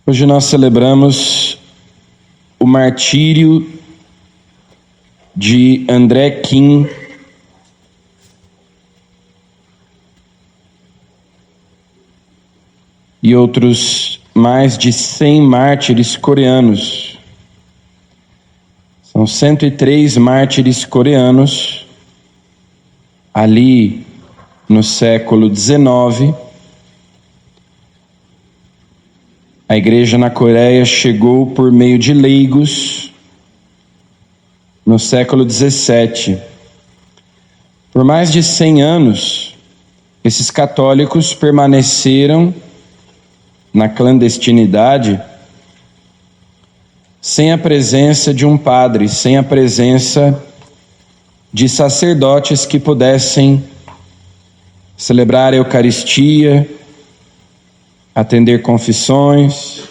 Hoje nós celebramos o martírio de André Kim, e outros mais de 100 mártires coreanos. São 103 mártires coreanos ali no século XIX. A igreja na Coreia chegou por meio de leigos no século XVII. Por mais de 100 anos, esses católicos permaneceram na clandestinidade, sem a presença de um padre, sem a presença de sacerdotes que pudessem celebrar a Eucaristia, atender confissões.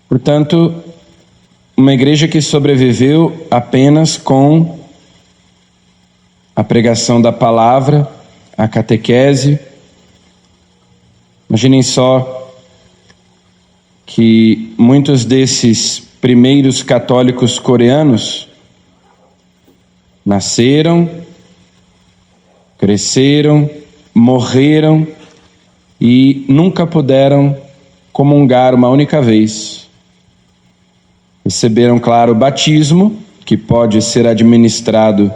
Portanto, uma igreja que sobreviveu apenas com a pregação da palavra, a catequese. Imaginem só que muitos desses primeiros católicos coreanos nasceram, cresceram, morreram e nunca puderam comungar uma única vez. Receberam, claro, o batismo, que pode ser administrado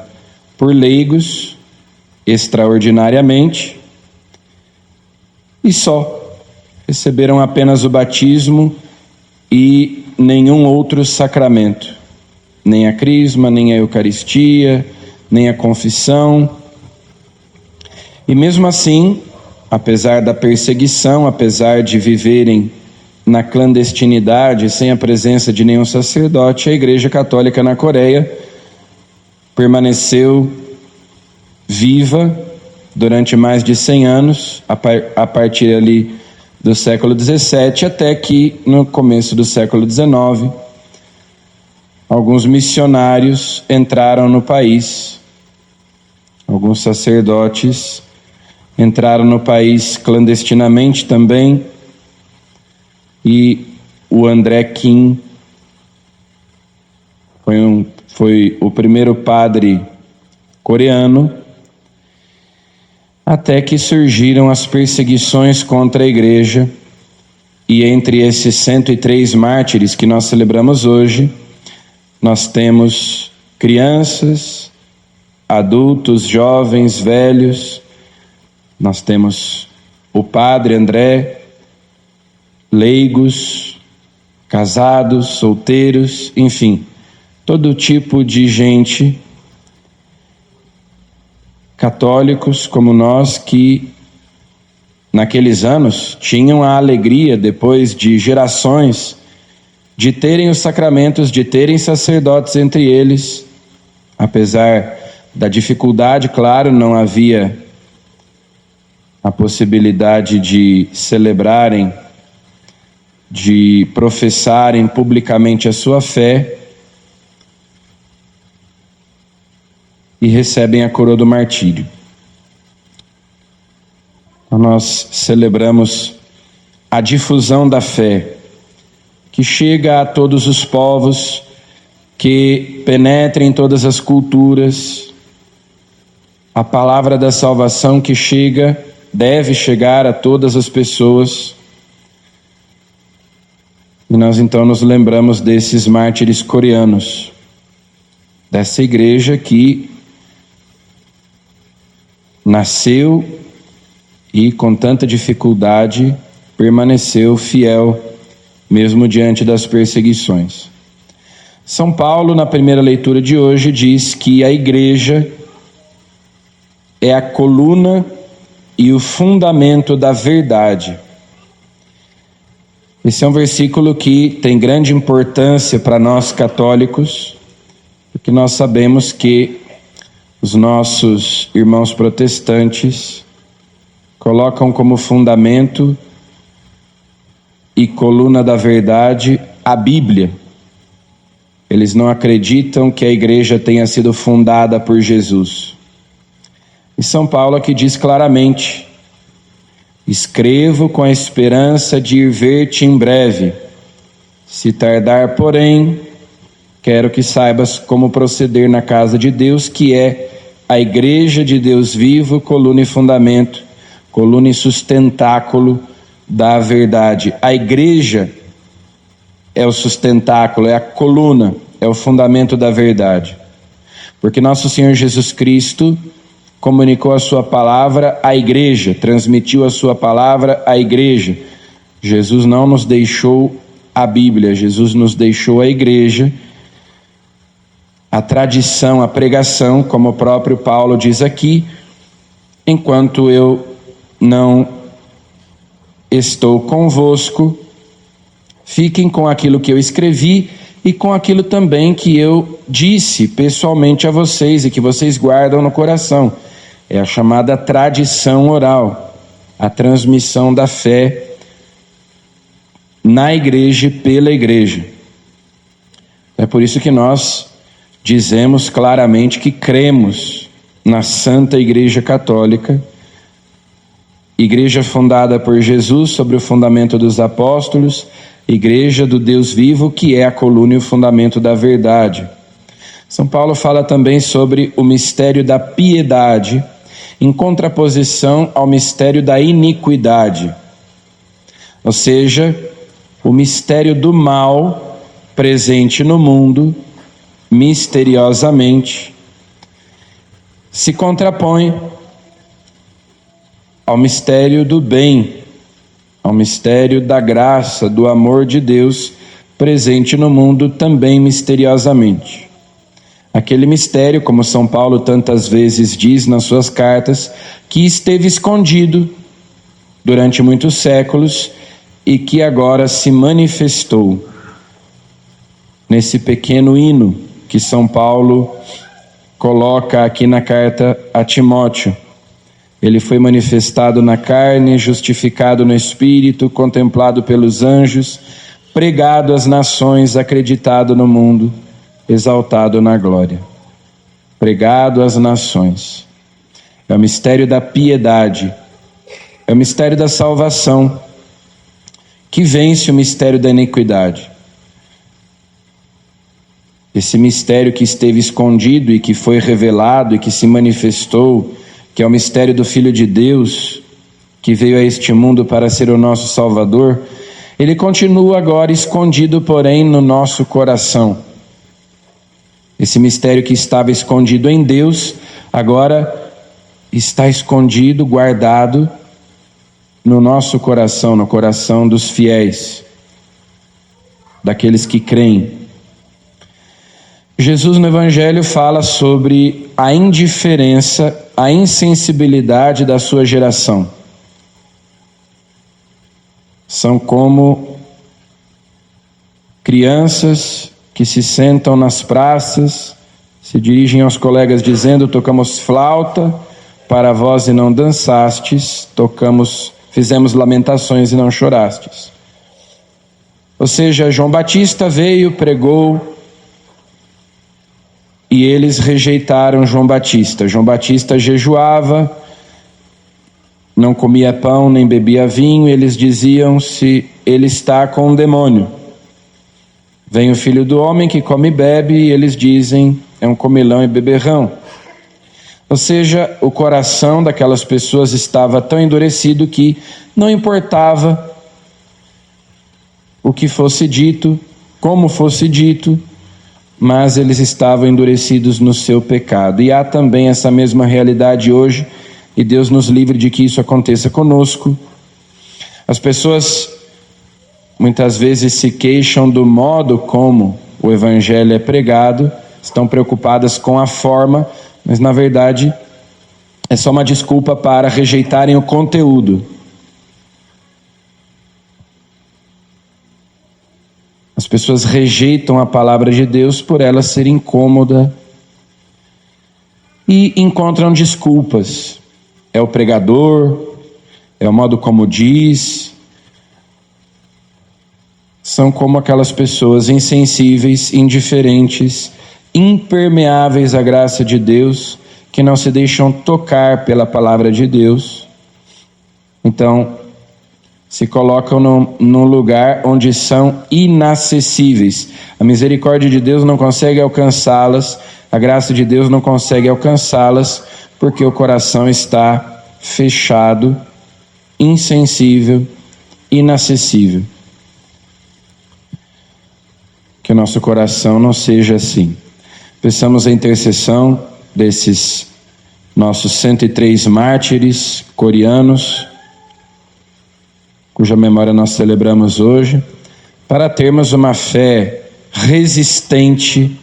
por leigos extraordinariamente, e só receberam apenas o batismo e nenhum outro sacramento, nem a crisma, nem a Eucaristia, nem a confissão. E mesmo assim, apesar da perseguição, apesar de viverem na clandestinidade, sem a presença de nenhum sacerdote, a Igreja Católica na Coreia permaneceu viva durante mais de 100 anos, a partir ali do século XVII, até que no começo do século XIX, alguns missionários entraram no país, alguns sacerdotes entraram no país clandestinamente também, e o André Kim foi o primeiro padre coreano, até que surgiram as perseguições contra a igreja, e entre esses 103 mártires que nós celebramos hoje, nós temos crianças, adultos, jovens, velhos. Nós temos o padre André, leigos, casados, solteiros, enfim, todo tipo de gente, católicos como nós, que naqueles anos tinham a alegria, depois de gerações, de terem os sacramentos, de terem sacerdotes entre eles. Apesar da dificuldade, claro, não havia a possibilidade de celebrarem, de professarem publicamente a sua fé, e recebem a coroa do martírio. Então nós celebramos a difusão da fé, que chega a todos os povos, que penetra em todas as culturas, a palavra da salvação que deve chegar a todas as pessoas. E nós então nos lembramos desses mártires coreanos, dessa igreja que nasceu e com tanta dificuldade permaneceu fiel, mesmo diante das perseguições. São Paulo, na primeira leitura de hoje, diz que a igreja é a coluna e o fundamento da verdade. Esse é um versículo que tem grande importância para nós católicos, porque nós sabemos que os nossos irmãos protestantes colocam como fundamento e coluna da verdade a Bíblia. Eles não acreditam que a igreja tenha sido fundada por Jesus. E São Paulo aqui diz claramente Escrevo com a esperança de ir ver-te em breve. Se tardar, porém, quero que saibas como proceder na casa de Deus, que é a igreja de Deus vivo, coluna e fundamento, coluna e sustentáculo da verdade. A igreja é o sustentáculo, é a coluna, é o fundamento da verdade. Porque nosso Senhor Jesus Cristo comunicou a sua palavra à igreja, transmitiu a sua palavra à igreja. Jesus não nos deixou a Bíblia, Jesus nos deixou a igreja, a tradição, a pregação, como o próprio Paulo diz aqui, enquanto eu não estou convosco, fiquem com aquilo que eu escrevi e com aquilo também que eu disse pessoalmente a vocês e que vocês guardam no coração. É a chamada tradição oral, a transmissão da fé na igreja e pela igreja. É por isso que nós dizemos claramente que cremos na Santa Igreja Católica, igreja fundada por Jesus sobre o fundamento dos apóstolos, igreja do Deus vivo, que é a coluna e o fundamento da verdade. São Paulo fala também sobre o mistério da piedade, em contraposição ao mistério da iniquidade, ou seja, o mistério do mal presente no mundo, misteriosamente, se contrapõe ao mistério do bem, ao mistério da graça, do amor de Deus presente no mundo também misteriosamente. Aquele mistério, como São Paulo tantas vezes diz nas suas cartas, que esteve escondido durante muitos séculos e que agora se manifestou nesse pequeno hino que São Paulo coloca aqui na carta a Timóteo. Ele foi manifestado na carne, justificado no Espírito, contemplado pelos anjos, pregado às nações, acreditado no mundo, exaltado na glória. Pregado às nações. É o mistério da piedade, é o mistério da salvação, que vence o mistério da iniquidade. Esse mistério que esteve escondido e que foi revelado e que se manifestou, que é o mistério do Filho de Deus, que veio a este mundo para ser o nosso Salvador, ele continua agora escondido, porém, no nosso coração. Esse mistério que estava escondido em Deus, agora está escondido, guardado no nosso coração, no coração dos fiéis, daqueles que creem. Jesus no Evangelho fala sobre a indiferença, a insensibilidade da sua geração. São como crianças que se sentam nas praças, se dirigem aos colegas dizendo: tocamos flauta para vós e não dançastes, fizemos lamentações e não chorastes. Ou seja, João Batista veio, pregou, e eles rejeitaram João Batista. João Batista jejuava, não comia pão nem bebia vinho, eles diziam: se ele está com um demônio. Vem o Filho do Homem que come e bebe, e eles dizem: é um comilão e beberrão. Ou seja, o coração daquelas pessoas estava tão endurecido que não importava o que fosse dito, como fosse dito, mas eles estavam endurecidos no seu pecado. E há também essa mesma realidade hoje, e Deus nos livre de que isso aconteça conosco. As pessoas muitas vezes se queixam do modo como o Evangelho é pregado, estão preocupadas com a forma, mas na verdade é só uma desculpa para rejeitarem o conteúdo. As pessoas rejeitam a palavra de Deus por ela ser incômoda e encontram desculpas. É o pregador, é o modo como diz. São como aquelas pessoas insensíveis, indiferentes, impermeáveis à graça de Deus, que não se deixam tocar pela palavra de Deus Então, se colocam num lugar onde são inacessíveis. A misericórdia de Deus não consegue alcançá-las, a graça de Deus não consegue alcançá-las, porque o coração está fechado, insensível, inacessível. Que o nosso coração não seja assim. Peçamos a intercessão desses nossos 103 mártires coreanos, cuja memória nós celebramos hoje, para termos uma fé resistente,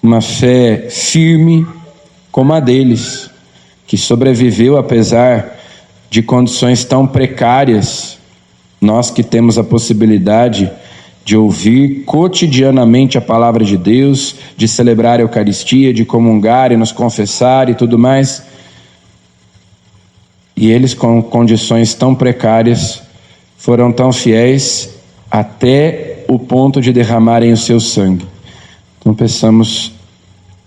uma fé firme como a deles, que sobreviveu apesar de condições tão precárias. Nós que temos a possibilidade de ouvir cotidianamente a palavra de Deus, de celebrar a Eucaristia, de comungar e nos confessar e tudo mais, e eles com condições tão precárias foram tão fiéis até o ponto de derramarem o seu sangue. Então peçamos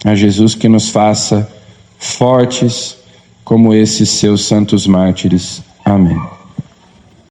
a Jesus que nos faça fortes como esses seus santos mártires. Amém.